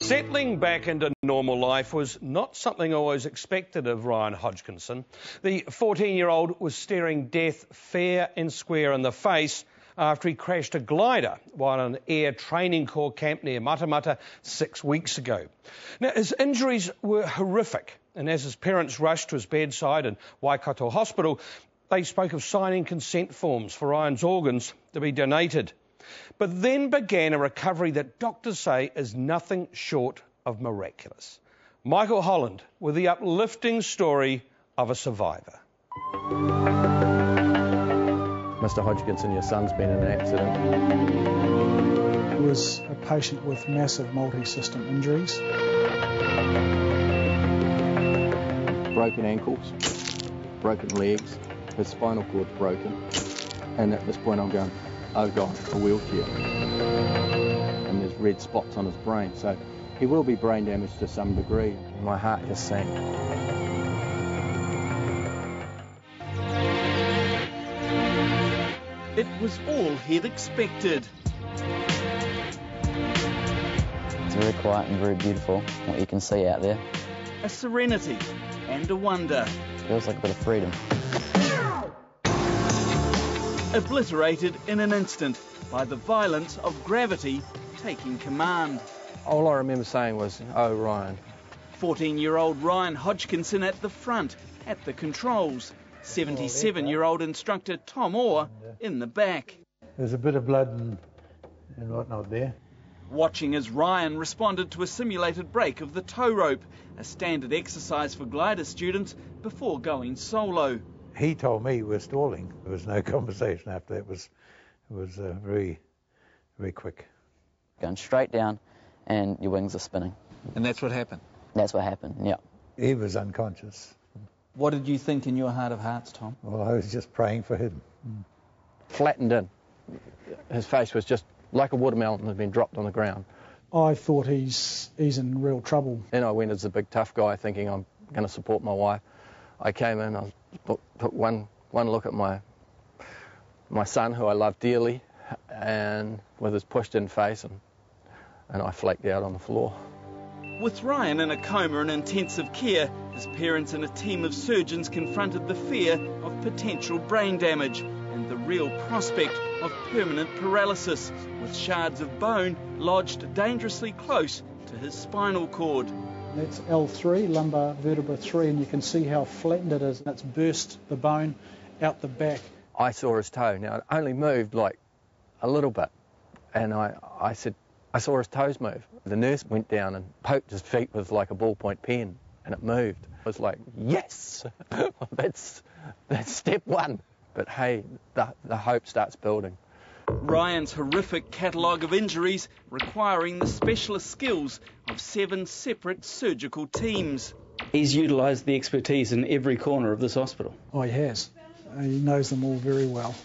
Settling back into normal life was not something always expected of Ryan Hodgkinson. The 14-year-old was staring death fair and square in the face after he crashed a glider while on an air training corps camp near Matamata 6 weeks ago. Now, his injuries were horrific, and as his parents rushed to his bedside in Waikato Hospital, they spoke of signing consent forms for Ryan's organs to be donated. But then began a recovery that doctors say is nothing short of miraculous. Michael Holland with the uplifting story of a survivor. Mr. Hodgkinson, your son's been in an accident. He was a patient with massive multi-system injuries. Broken ankles, broken legs, his spinal cord's broken. And at this point I'm going, oh God, a wheelchair. And there's red spots on his brain, so he will be brain damaged to some degree. My heart just sank. It was all he'd expected. It's very quiet and very beautiful, what you can see out there. A serenity and a wonder. Feels like a bit of freedom. Obliterated in an instant by the violence of gravity taking command. All I remember saying was, oh, Ryan. 14-year-old Ryan Hodgkinson at the front, at the controls. 77-year-old instructor Tom Orr in the back. There's a bit of blood and whatnot there. Watching as Ryan responded to a simulated break of the tow rope, a standard exercise for glider students before going solo. He told me we're stalling. There was no conversation after that. It was very, very quick. Going straight down and your wings are spinning. And that's what happened? That's what happened, yeah. He was unconscious. What did you think in your heart of hearts, Tom? Well, I was just praying for him. Flattened in. His face was just like a watermelon that had been dropped on the ground. I thought he's in real trouble. Then I went as a big tough guy thinking I'm going to support my wife. I came in, I took one look at my son, who I love dearly, and with his pushed-in face, and I flaked out on the floor. With Ryan in a coma in intensive care, his parents and a team of surgeons confronted the fear of potential brain damage and the real prospect of permanent paralysis, with shards of bone lodged dangerously close to his spinal cord. That's L3, lumbar vertebra 3, and you can see how flattened it is. It's burst the bone out the back. I saw his toe. Now, it only moved like a little bit, and I said, I saw his toes move. The nurse went down and poked his feet with like a ballpoint pen, and it moved. I was like, yes, that's step one. But hey, the hope starts building. Ryan's horrific catalogue of injuries requiring the specialist skills of 7 separate surgical teams. He's utilised the expertise in every corner of this hospital. Oh, he has. He knows them all very well.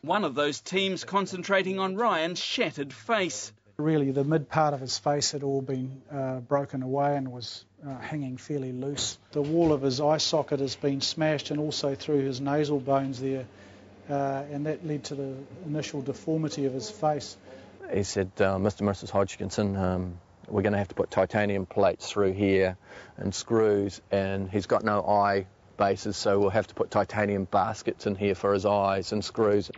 One of those teams concentrating on Ryan's shattered face. Really, the mid part of his face had all been broken away and was hanging fairly loose. The wall of his eye socket has been smashed, and also through his nasal bones there. And that led to the initial deformity of his face. He said, Mr. and Mrs. Hodgkinson, we're going to have to put titanium plates through here and screws, and he's got no eye bases, so we'll have to put titanium baskets in here for his eyes and screws.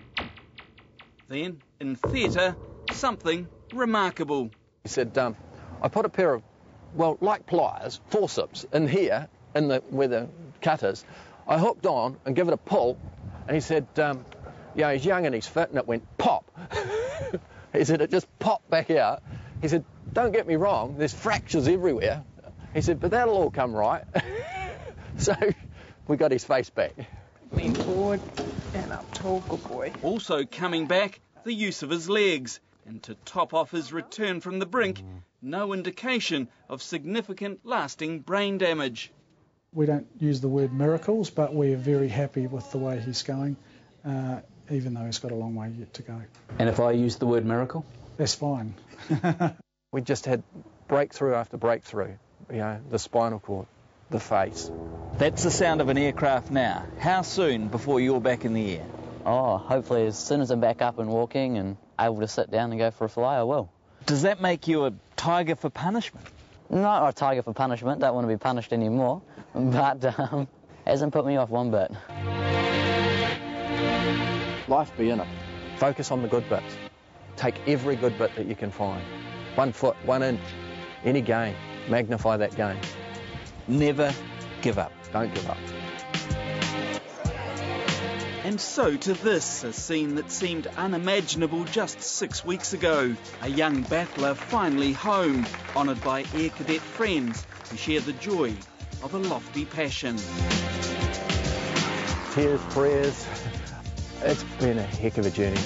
Then, in theatre, something remarkable. He said, I put a pair of, well, like pliers, forceps, in here, where the cut is. I hooked on and give it a pull, and he said, yeah, he's young and he's fit, and it went pop. He said, it just popped back out. He said, don't get me wrong, there's fractures everywhere. He said, but that'll all come right. So we got his face back. Lean forward and up tall, good boy. Also coming back, the use of his legs. And to top off his return from the brink, no indication of significant lasting brain damage. We don't use the word miracles, but we're very happy with the way he's going, even though he's got a long way yet to go. And if I use the word miracle? That's fine. We just had breakthrough after breakthrough, you know, the spinal cord, the face. That's the sound of an aircraft now. How soon before you're back in the air? Oh, hopefully as soon as I'm back up and walking and able to sit down and go for a fly, I will. Does that make you a tiger for punishment? Not a target for punishment, don't want to be punished anymore, but hasn't put me off one bit. Life be in it. Focus on the good bits. Take every good bit that you can find. 1 foot, 1 inch, any gain. Magnify that gain. Never give up. Don't give up. And so to this, a scene that seemed unimaginable just 6 weeks ago. A young battler finally home, honoured by Air Cadet friends who share the joy of a lofty passion. Tears, prayers. It's been a heck of a journey.